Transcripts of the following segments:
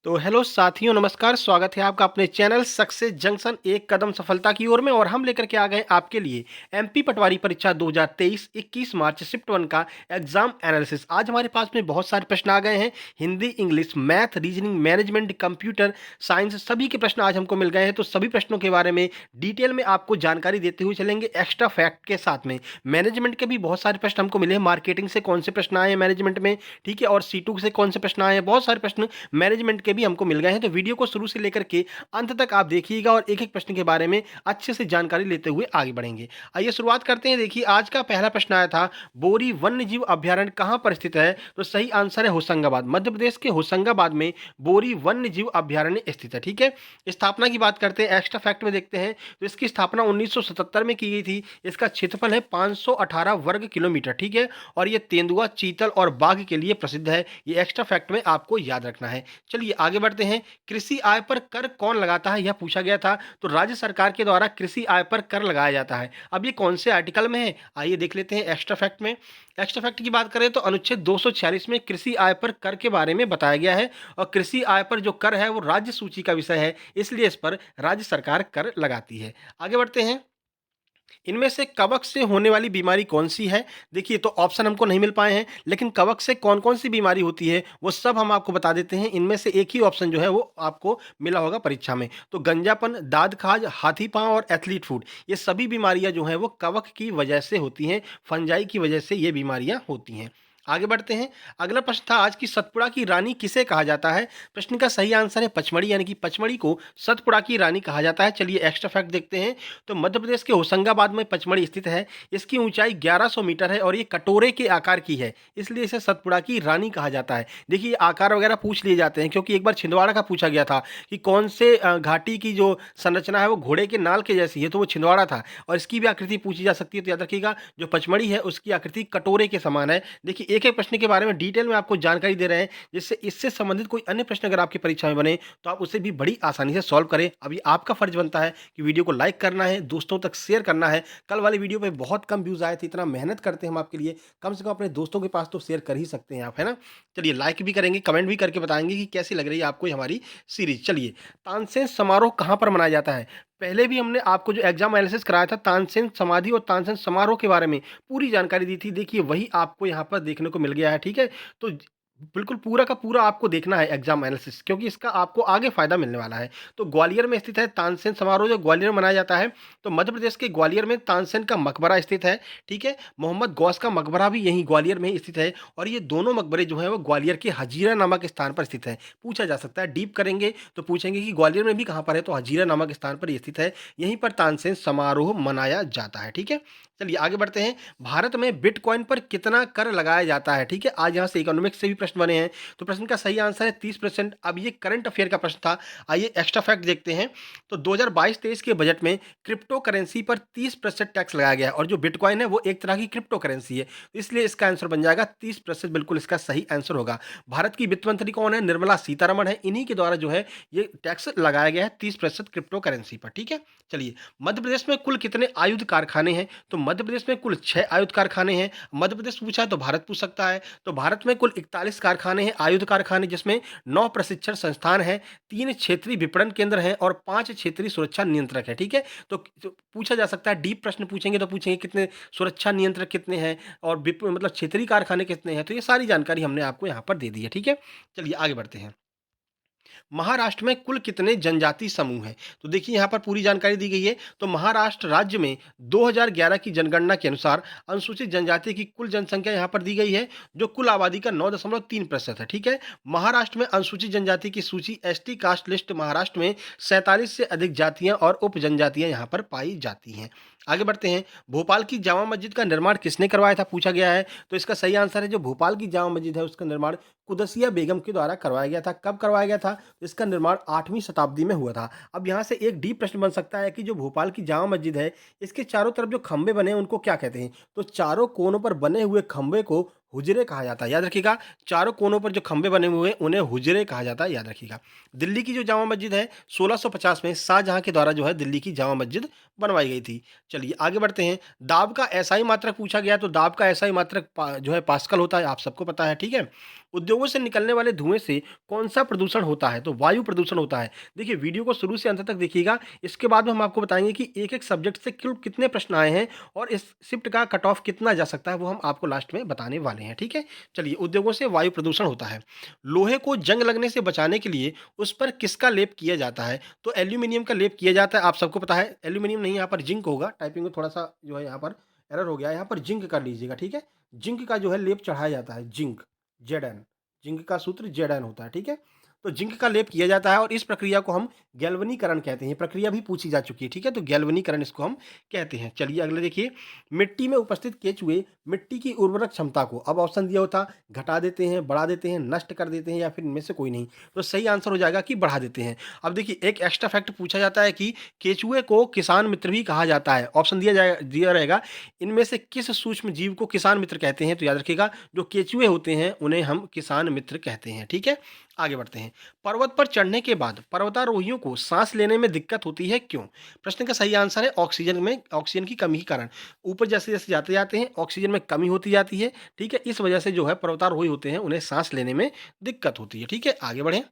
तो हेलो साथियों, नमस्कार। स्वागत है आपका अपने चैनल सक्सेस जंक्शन एक कदम सफलता की ओर में। और हम लेकर के आ गए आपके लिए एमपी पटवारी परीक्षा 2023 21 मार्च शिफ्ट 1 का एग्जाम एनालिसिस। आज हमारे पास में बहुत सारे प्रश्न आ गए हैं। Hindi, English, math, reasoning, management, computer science, सभी के प्रश्न आज हमको मिल गए हैं। तो सभी प्रश्नों के बारे में डिटेल में आपको जानकारी देते हुए चलेंगे, एक्स्ट्रा फैक्ट के साथ में। मैनेजमेंट के भी बहुत सारे प्रश्न हमको मिले हैं। मार्केटिंग से कौन से प्रश्न आए हैं मैनेजमेंट में, ठीक है, और C2 से कौन से प्रश्न आए हैं। बहुत सारे प्रश्न मैनेजमेंट के भी हमको मिल गए हैं। तो वीडियो को शुरू से लेकर के अंत तक आप देखिएगा और एक-एक प्रश्न के बारे में अच्छे से जानकारी लेते हुए आगे बढ़ेंगे। आइए शुरुआत करते हैं। देखिए, आज का पहला प्रश्न आया था, बोरी वन्यजीव अभयारण्य कहाँ पर स्थित है? तो सही आंसर है होशंगाबाद। मध्य प्रदेश के होशंगाबाद में बोरी वन्यजीव अभयारण्य स्थित है, ठीक है। स्थापना की बात करते हैं, एक्स्ट्रा फैक्ट में देखते हैं, तो इसकी स्थापना 1977 में की गई थी। इसका क्षेत्रफल है 518 वर्ग किलोमीटर, ठीक है, और ये तेंदुआ, चीतल और बाघ के लिए प्रसिद्ध है। ये एक्स्ट्रा फैक्ट में आपको याद रखना है। चलिए आगे बढ़ते हैं। कृषि आय पर कर कौन लगाता है, यह पूछा गया था। तो राज्य सरकार के द्वारा कृषि आय पर कर लगाया जाता है। अब ये कौन से आर्टिकल में है, आइए देख लेते हैं एक्स्ट्रा फैक्ट में। एक्स्ट्रा फैक्ट की बात करें तो अनुच्छेद 246 में कृषि आय पर कर के बारे में बताया गया है। और कृषि आय पर जो कर है वो राज्य सूची का विषय है, इसलिए इस पर राज्य सरकार कर लगाती है। आगे बढ़ते हैं। इनमें से कवक से होने वाली बीमारी कौन-सी है? देखिए, तो ऑप्शन हमको नहीं मिल पाए हैं, लेकिन कवक से कौन-कौन सी बीमारी होती है, वो सब हम आपको बता देते हैं। इनमें से एक ही ऑप्शन जो है, वो आपको मिला होगा परीक्षा में। तो गंजापन, दाद खाज, हाथी पाँव और एथलीट फुट, ये सभी बीमारियाँ जो हैं, वो कवक की वजह से होती हैं, फंजाई की वजह से ये बीमारियाँ होती हैं। आगे बढ़ते हैं। अगला प्रश्न था आज की, सतपुड़ा की रानी किसे कहा जाता है? प्रश्न का सही आंसर है पचमढ़ी, यानी कि पचमढ़ी को सतपुड़ा की रानी कहा जाता है। चलिए एक्स्ट्रा फैक्ट देखते हैं। तो मध्य प्रदेश के होशंगाबाद में पचमढ़ी स्थित है। इसकी ऊंचाई 1100 मीटर है और ये कटोरे के आकार की है, इसलिए इसे सतपुड़ा की रानी कहा जाता है। देखिए, आकार वगैरह पूछ लिए जाते हैं, क्योंकि एक बार छिंदवाड़ा का पूछा गया था कि कौन से घाटी की जो संरचना है वो घोड़े के नाल के जैसी है, तो वो छिंदवाड़ा था। और इसकी भी आकृति पूछी जा सकती है, तो याद रखिएगा जो पचमढ़ी है उसकी आकृति कटोरे के समान है। देखिए, एक एक प्रश्न के बारे में डिटेल में आपको जानकारी दे रहे हैं, जिससे इससे संबंधित कोई अन्य प्रश्न अगर आपकी परीक्षा में बने तो आप उसे भी बड़ी आसानी से सॉल्व करें। अभी आपका फर्ज बनता है कि वीडियो को लाइक करना है, दोस्तों तक शेयर करना है। कल वाली वीडियो पे बहुत कम व्यूज़ आए थे, इतना मेहनत करते हैं हम आपके लिए, कम से कम अपने दोस्तों के पास तो शेयर कर ही सकते हैं आप, है ना? चलिए, लाइक भी करेंगे, कमेंट भी करके बताएँगे कि कैसी लग रही है आपको ये हमारी सीरीज़। चलिए, तानसेन समारोह कहाँ पर मनाया जाता है? पहले भी हमने आपको जो एग्ज़ाम एनालिसिस कराया था, तानसेन समाधि और तानसेन समारोह के बारे में पूरी जानकारी दी थी। देखिए, वही आपको यहाँ पर देखने को मिल गया है, ठीक है? तो बिल्कुल पूरा का पूरा आपको देखना है एग्जाम एनालिसिस, क्योंकि इसका आपको आगे फायदा मिलने वाला है। तो ग्वालियर में स्थित है तानसेन समारोह, जो ग्वालियर में मनाया जाता है। तो मध्य प्रदेश के ग्वालियर में तानसेन का मकबरा स्थित है, ठीक है। मोहम्मद गौस का मकबरा भी यहीं ग्वालियर में ही स्थित है। और ये दोनों मकबरे जो हैं वो ग्वालियर के हजीरा नामक स्थान पर स्थित है। पूछा जा सकता है, डीप करेंगे तो पूछेंगे कि ग्वालियर में भी कहाँ पर है, तो हजीरा नामक स्थान पर ये स्थित है। यहीं पर तानसेन समारोह मनाया जाता है, ठीक है। चलिए आगे बढ़ते हैं। भारत में बिटकॉइन पर कितना कर लगाया जाता है, ठीक है। आज यहाँ से इकोनॉमिक्स से भी प्रश्न बने हैं। तो प्रश्न का सही आंसर है 30%। अब ये करंट अफेयर का प्रश्न था। आइए एक्स्ट्रा फैक्ट देखते हैं। तो 2022-23 के बजट में क्रिप्टो करेंसी पर 30% टैक्स लगाया गया है, और जो बिटकॉइन है वो एक तरह की क्रिप्टो करेंसी है, इसलिए इसका आंसर बन जाएगा 30%। बिल्कुल इसका सही आंसर होगा। भारत की वित्त मंत्री कौन है? निर्मला सीतारमण है। इन्हीं के द्वारा जो है ये टैक्स लगाया गया है 30% क्रिप्टो करेंसी पर, ठीक है। चलिए, मध्य प्रदेश में कुल कितने आयुध कारखाने हैं? तो मध्य प्रदेश में कुल 6 आयुध कारखाने हैं। मध्य प्रदेश पूछा है तो भारत पूछ सकता है। तो भारत में कुल 41 कारखाने हैं, आयुध कारखाने, जिसमें 9 प्रशिक्षण संस्थान हैं, 3 क्षेत्रीय विपणन केंद्र हैं और 5 क्षेत्रीय सुरक्षा नियंत्रक है, ठीक है। तो पूछा जा सकता है, डीप प्रश्न पूछेंगे तो पूछेंगे कितने सुरक्षा नियंत्रक कितने हैं, और मतलब क्षेत्रीय कारखाने कितने हैं। तो ये सारी जानकारी हमने आपको यहाँ पर दे दी है, ठीक है। चलिए आगे बढ़ते हैं। महाराष्ट्र में कुल कितने जनजाति समूह हैं? तो देखिए, यहाँ पर पूरी जानकारी दी गई है। तो महाराष्ट्र राज्य में 2011 की जनगणना के अनुसार अनुसूचित जनजाति की कुल जनसंख्या यहाँ पर दी गई है, जो कुल आबादी का 9.3% है, ठीक है। महाराष्ट्र में अनुसूचित जनजाति की सूची एसटी कास्ट लिस्ट, महाराष्ट्र में 47 से अधिक जातियां और उप जनजातियां यहाँ पर पाई जाती हैं। आगे बढ़ते हैं। भोपाल की जामा मस्जिद का निर्माण किसने करवाया था, पूछा गया है। तो इसका सही आंसर है, जो भोपाल की जामा मस्जिद है उसका निर्माण कुदसिया बेगम के द्वारा करवाया गया था। कब करवाया गया था? इसका निर्माण 8वीं शताब्दी में हुआ था। अब यहाँ से एक डीप प्रश्न बन सकता है कि जो भोपाल की जामा मस्जिद है, इसके चारों तरफ जो खंभे बने हैं उनको क्या कहते हैं? तो चारों कोनों पर बने हुए खंभे को हुजरे कहा जाता है, याद रखिएगा। चारों कोनों पर जो खंभे बने हुए हैं उन्हें हुजरे कहा जाता है, याद रखिएगा। दिल्ली की जो जामा मस्जिद है, 1650 में शाहजहां के द्वारा जो है दिल्ली की जामा मस्जिद बनवाई गई थी। चलिए आगे बढ़ते हैं। दाब का एसआई मात्रक पूछा गया। तो दाब का एसआई मात्रक जो है पास्कल होता है, आप सबको पता है, ठीक है। उद्योगों से निकलने वाले धुएँ से कौन-सा प्रदूषण होता है? तो वायु प्रदूषण होता है। देखिए वीडियो को शुरू से अंत तक देखिएगा, इसके बाद में हम आपको बताएँगे कि एक-एक सब्जेक्ट से कुल कितने प्रश्न आए हैं और इस शिफ्ट का कट ऑफ कितना जा सकता है, वो हम आपको लास्ट में बताने वाले हैं, ठीक है? चलिए, उद्योगों से वायु प्रदूषण होता है। लोहे को जंग लगने से बचाने के लिए उस पर किसका लेप किया जाता है? तो एल्यूमीनियम का लेप किया जाता है, आप सबको पता है। एल्यूमीनियम नहीं, यहाँ पर जिंक होगा, टाइपिंग में थोड़ा-सा जो है यहाँ पर एरर हो गया है, यहाँ पर जिंक कर लीजिएगा, ठीक है? जिंक का जो है लेप चढ़ाया जाता है, जिंक, ज़ेड-एन, जिंक का सूत्र ज़ेड-एन होता है, ठीक है? तो जिंक का लेप किया जाता है और इस प्रक्रिया को हम गैल्वनीकरण कहते हैं। ये प्रक्रिया भी पूछी जा चुकी है, ठीक है? तो गैल्वनीकरण इसको हम कहते हैं। चलिए अगले देखिए, मिट्टी में उपस्थित केचुए मिट्टी की उर्वरक क्षमता को, अब ऑप्शन दिया होता, घटा देते हैं, बढ़ा देते हैं, नष्ट कर देते हैं या फिर इनमें से कोई नहीं। तो सही आंसर हो जाएगा कि बढ़ा देते हैं। अब देखिए एक एक्स्ट्रा फैक्ट पूछा जाता है कि केचुए को किसान मित्र भी कहा जाता है। ऑप्शन दिया रहेगा, इनमें से किस सूक्ष्म जीव को किसान मित्र कहते हैं? तो याद रखिएगा, जो केचुए होते हैं उन्हें हम किसान मित्र कहते हैं, ठीक है? आगे बढ़ते हैं। पर्वत पर चढ़ने के बाद पर्वतारोहियों को सांस लेने में दिक्कत होती है, क्यों? प्रश्न का सही आंसर है ऑक्सीजन की कमी के कारण। ऊपर जैसे-जैसे जाते जाते हैं ऑक्सीजन में कमी होती जाती है, ठीक है? इस वजह से जो है पर्वतारोही होते हैं उन्हें सांस लेने में दिक्कत होती है, ठीक है? आगे बढ़ें।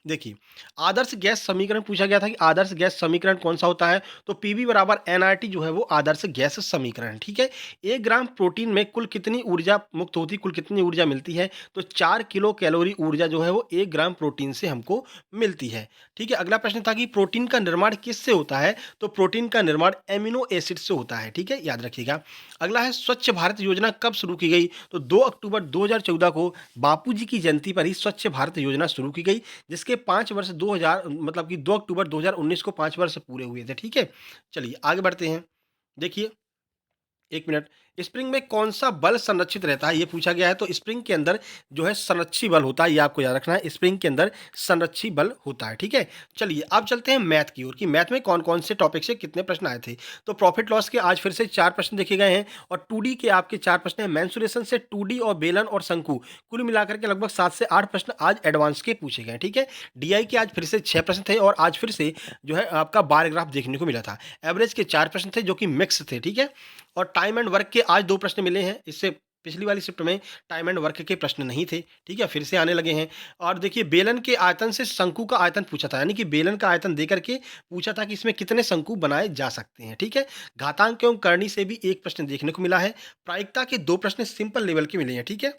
देखिए, आदर्श गैस समीकरण पूछा गया था कि आदर्श गैस समीकरण कौन-सा होता है? तो पीवी बराबर एनआरटी जो है वो आदर्श गैस समीकरण है, ठीक है? 1 ग्राम प्रोटीन में कुल कितनी ऊर्जा मुक्त होती है, कुल कितनी ऊर्जा मिलती है? तो 4 किलो कैलोरी ऊर्जा जो है वो 1 ग्राम प्रोटीन से हमको मिलती है, ठीक है? अगला प्रश्न था कि प्रोटीन का निर्माण किससे होता है? तो प्रोटीन का निर्माण एमिनो एसिड से होता है, ठीक है? याद रखिएगा। अगला है स्वच्छ भारत योजना कब शुरू की गई? तो 2 अक्टूबर 2014 को बापूजी की जयंती पर ही स्वच्छ भारत योजना शुरू की गई, जिसके 5 वर्ष 2000 मतलब कि 2 अक्टूबर 2019 को 5 वर्ष पूरे हुए थे, ठीक है? चलिए आगे बढ़ते हैं। देखिए 1 मिनट, स्प्रिंग में कौन-सा बल संरक्षित रहता है? ये पूछा गया है, तो स्प्रिंग के अंदर जो है संरक्षी बल होता है, ये आपको याद रखना है, स्प्रिंग के अंदर संरक्षी बल होता है, ठीक है? चलिए, अब चलते हैं मैथ की ओर कि मैथ में कौन-कौन से टॉपिक से कितने प्रश्न आए थे। तो प्रॉफिट लॉस के आज फिर से 4 प्रश्न देखे गए हैं और 2D के आपके 4 प्रश्न हैं। मेंसुरेशन से 2D और बेलन और शंकु, कुल मिलाकर के लगभग 7 से 8 प्रश्न आज एडवांस के पूछे गए हैं, ठीक है? DI के आज फिर से 6 प्रश्न थे और आज फिर से जो है आपका बार ग्राफ देखने को मिला था। एवरेज के 4 प्रश्न थे जो कि मिक्स थे, ठीक है? और टाइम एंड वर्क के आज 2 प्रश्न मिले हैं। इससे पिछली वाली शिफ्ट में टाइम एंड वर्क के प्रश्न नहीं थे, ठीक है? फिर से आने लगे हैं। और देखिए बेलन के आयतन से शंकु का आयतन पूछा था, यानी कि बेलन का आयतन देकर के पूछा था कि इसमें कितने शंकु बनाए जा सकते हैं, ठीक है? घातांक एवं करनी से भी 1 प्रश्न देखने को मिला है। प्रायिकता के 2 प्रश्न सिंपल लेवल के मिले हैं, ठीक है?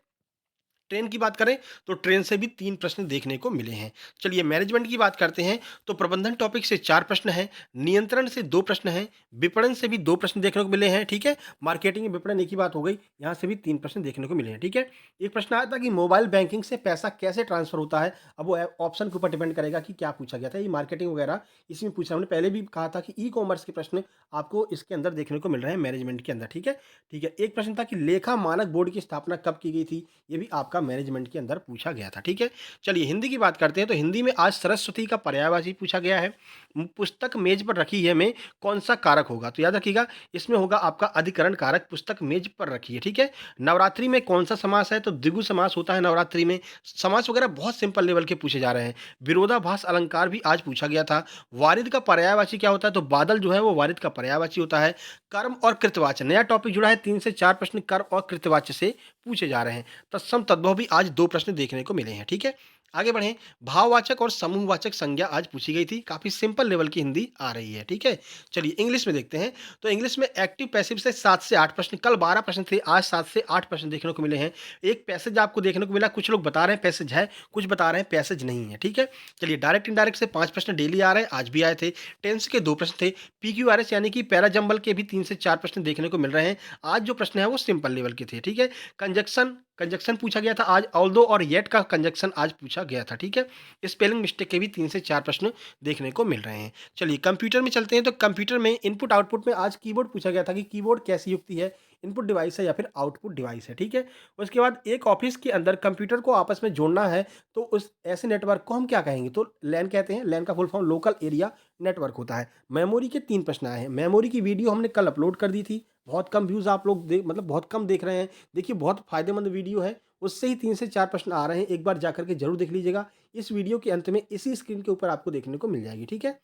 ट्रेन की बात करें तो ट्रेन से भी 3 प्रश्न देखने को मिले हैं। चलिए मैनेजमेंट की बात करते हैं तो प्रबंधन टॉपिक से 4 प्रश्न हैं, नियंत्रण से 2 प्रश्न हैं, विपणन से भी 2 प्रश्न देखने को मिले हैं, ठीक है? मार्केटिंग विपणन एक ही बात हो गई, यहाँ से भी 3 प्रश्न देखने को मिले हैं, ठीक है? एक प्रश्न आया था कि मोबाइल बैंकिंग से पैसा कैसे ट्रांसफर होता है? अब वो ऑप्शन के ऊपर डिपेंड करेगा कि क्या पूछा गया था, ये मार्केटिंग वगैरह इसमें पूछा। हमने पहले भी कहा था कि ई-कॉमर्स के प्रश्न आपको इसके अंदर देखने को मिल रहे हैं मैनेजमेंट के अंदर, ठीक है? ठीक है, एक प्रश्न था कि लेखा मानक बोर्ड की स्थापना कब की गई थी? ये भी आपका मैनेजमेंट के अंदर पूछा गया था, ठीक है? चलिए हिंदी की बात करते हैं तो हिंदी में आज सरस्वती का पर्यायवाची पूछा गया है। पुस्तक मेज पर रखी है में कौन-सा कारक होगा? तो याद रखिएगा, इसमें होगा आपका अधिकरण कारक, पुस्तक मेज पर रखी है, ठीक है? नवरात्रि में कौन-सा समास है? तो द्विगु समास होता है नवरात्रि में। समास वगैरह बहुत सिंपल लेवल के पूछे जा रहे हैं। विरोधाभास अलंकार भी आज पूछा गया था। वारिध का पर्यायवाची क्या होता है? तो बादल जो है वो वारिध का पर्यायवाची होता है। कर्म और कृतवाच्य, नया टॉपिक जुड़ा है, 3 से 4 प्रश्न कर्म और कृतवाच्य से पूछे जा रहे हैं। तत्सम तद्भव भी आज 2 प्रश्न देखने को मिले हैं, ठीक है? आगे बढ़ें, भाववाचक और समूहवाचक संज्ञा आज पूछी गई थी, काफ़ी सिंपल लेवल की हिंदी आ रही है, ठीक है? चलिए इंग्लिश में देखते हैं, तो इंग्लिश में एक्टिव पैसिव से 7 से 8 प्रश्न, कल 12 प्रश्न थे, आज 7 से 8 प्रश्न देखने को मिले हैं। एक पैसेज आपको देखने को मिला, कुछ लोग बता रहे हैं पैसेज है, कुछ बता रहे हैं पैसेज नहीं है, ठीक है? चलिए डायरेक्ट इनडायरेक्ट से 5 प्रश्न डेली आ रहे हैं, आज भी आए थे। टेंस के 2 प्रश्न थे, पीक्यूआरएस यानी कि पैराजंबल के भी 3 से 4 प्रश्न देखने को मिल रहे हैं। आज जो प्रश्न है वो सिंपल लेवल के थे, ठीक है? कंजक्शन कंजक्शन पूछा गया था आज, ऑल्दो और येट का कंजक्शन आज पूछा गया था, ठीक है? स्पेलिंग मिस्टेक के भी 3 से 4 प्रश्न देखने को मिल रहे हैं। चलिए कंप्यूटर में चलते हैं, तो कंप्यूटर में इनपुट आउटपुट में आज कीबोर्ड पूछा गया था कि कीबोर्ड कैसी युक्ति है, इनपुट डिवाइस है या फिर आउटपुट डिवाइस है, ठीक है? उसके बाद एक ऑफिस के अंदर कंप्यूटर को आपस में जोड़ना है, तो उस ऐसे नेटवर्क को हम क्या कहेंगे? तो लैन कहते हैं। लैन का full form local area network होता है। मेमोरी के 3 प्रश्न आए हैं। मेमोरी की वीडियो हमने कल अपलोड कर दी थी, बहुत कम व्यूज़ आप लोग मतलब बहुत कम देख रहे हैं। देखिए बहुत फ़ायदेमंद वीडियो है, उससे ही 3 से 4 प्रश्न आ रहे हैं, एक बार जाकर के ज़रूर देख लीजिएगा। इस वीडियो के अंत में इसी स्क्रीन के ऊपर आपको देखने को मिल जाएगी, ठीक है?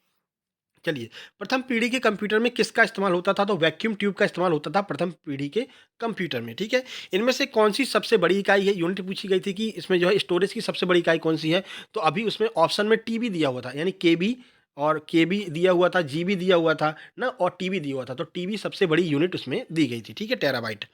चलिए, प्रथम पीढ़ी के कंप्यूटर में किसका इस्तेमाल होता था? तो वैक्यूम ट्यूब का इस्तेमाल होता था प्रथम पीढ़ी के कंप्यूटर में, ठीक है? इनमें से कौन-सी सबसे बड़ी इकाई है? यूनिट पूछी गई थी कि इसमें जो है स्टोरेज की सबसे बड़ी इकाई कौन-सी है? तो अभी उसमें ऑप्शन में टीबी दिया हुआ था, यानी केबी और केबी दिया हुआ था, जीबी दिया हुआ था ना और टीबी दिया हुआ था, तो टीबी सबसे बड़ी यूनिट उसमें दी गई थी, ठीक है? टेराबाइट।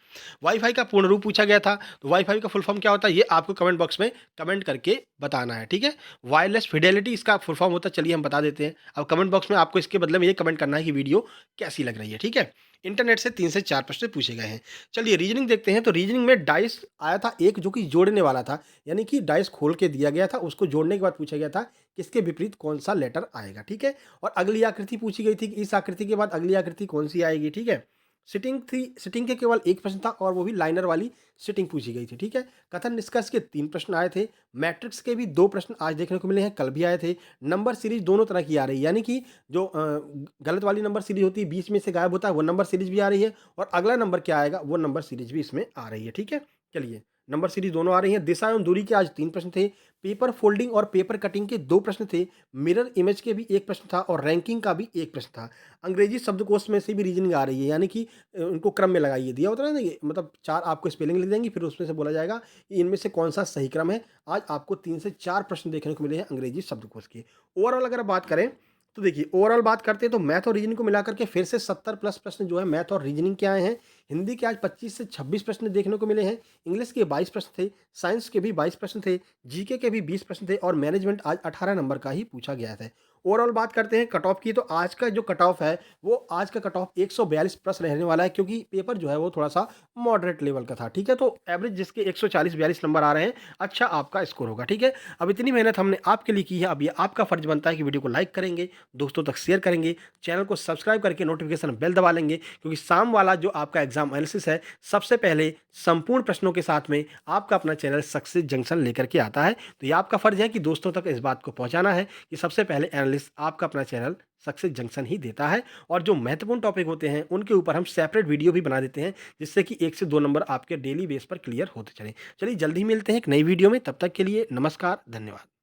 वाई-फाई का पूर्ण रूप पूछा गया था, तो वाई-फाई का फुल फॉर्म क्या होता है? ये आपको कमेंट बॉक्स में कमेंट करके बताना है, ठीक है? वायरलेस फिडेलिटी इसका फुल फॉर्म होता है, चलिए हम बता देते हैं। अब कमेंट बॉक्स में आपको इसके बदले में ये कमेंट करना है कि वीडियो कैसी लग रही है, ठीक है? इंटरनेट से 3 से 4 प्रश्न पूछे गए हैं। चलिए रीजनिंग देखते हैं, तो रीजनिंग में डाइस आया था एक जो कि जोड़ने वाला था, यानी कि डाइस खोल के दिया गया था, उसको जोड़ने के बाद पूछा गया था कि इसके विपरीत कौन-सा लेटर आएगा, ठीक है? और अगली आकृति पूछी गई थी कि इस आकृति के बाद अगली आकृति कौन-सी आएगी, ठीक है? सिटिंग के केवल एक प्रश्न था और वो भी लाइनर वाली सिटिंग पूछी गई थी, ठीक है? कथन निष्कर्ष के 3 प्रश्न आए थे। मैट्रिक्स के भी 2 प्रश्न आज देखने को मिले हैं, कल भी आए थे। नंबर सीरीज़ दोनों तरह की आ रही है, यानी कि जो गलत वाली नंबर सीरीज़ होती है, बीच में से गायब होता है, वो नंबर सीरीज़ भी आ रही है और अगला नंबर क्या आएगा, वो नंबर सीरीज़ भी इसमें आ रही है, ठीक है? चलिए, नंबर सीरीज़ दोनों आ रही हैं। दिशा एवं दूरी के आज 3 प्रश्न थे। पेपर फोल्डिंग और पेपर कटिंग के 2 प्रश्न थे। मिरर इमेज के भी 1 प्रश्न था और रैंकिंग का भी 1 प्रश्न था। अंग्रेजी शब्दकोश में से भी रीजनिंग आ रही है, यानी कि उनको क्रम में लगाइए। दिया होता है ना ये मतलब 4 आपको स्पेलिंग लिख देंगी, फिर उसमें से बोला जाएगा कि इनमें से कौन-सा सही क्रम है। आज आपको 3 से 4 प्रश्न देखने को मिले हैं अंग्रेजी शब्दकोश के। ओवरऑल अगर बात करें, तो देखिए ओवरऑल बात करते हैं तो मैथ और रीजनिंग को मिलाकर के फिर से 70 प्लस प्रश्न जो है मैथ और रीजनिंग के आए हैं। हिंदी के आज 25 से 26 प्रश्न देखने को मिले हैं। इंग्लिश के 22 प्रश्न थे, साइंस के भी 22 प्रश्न थे, जीके के भी 20 प्रश्न थे और मैनेजमेंट आज 18 नंबर का ही पूछा गया था। ओवरऑल बात करते हैं कट ऑफ की, तो आज का जो कट ऑफ है, वो आज का कट ऑफ 142 प्लस रहने वाला है, क्योंकि पेपर जो है वो थोड़ा-सा मॉडरेट लेवल का था, ठीक है? तो एवरेज जिसके 140-42 नंबर आ रहे हैं, अच्छा आपका स्कोर होगा, ठीक है? अब इतनी मेहनत हमने आपके लिए की है, अब ये आपका फर्ज बनता है कि वीडियो को लाइक करेंगे, दोस्तों तक शेयर करेंगे, चैनल को सब्सक्राइब करके नोटिफिकेशन बेल दबा लेंगे, क्योंकि शाम वाला जो आपका एग्जाम एनालिसिस है, सबसे पहले संपूर्ण प्रश्नों के साथ में आपका अपना चैनल सक्सेस जंक्शन लेकर के आता है। तो ये आपका फर्ज है कि दोस्तों तक इस बात को पहुंचाना है कि सबसे पहले एनालिस्ट आपका अपना चैनल सक्सेस जंक्शन ही देता है, और जो महत्वपूर्ण टॉपिक होते हैं उनके ऊपर हम सेपरेट वीडियो भी बना देते हैं, जिससे कि 1 से 2 नंबर आपके डेली बेस पर क्लियर होते चले। चलिए जल्दी मिलते हैं एक नई वीडियो में, तब तक के लिए नमस्कार, धन्यवाद।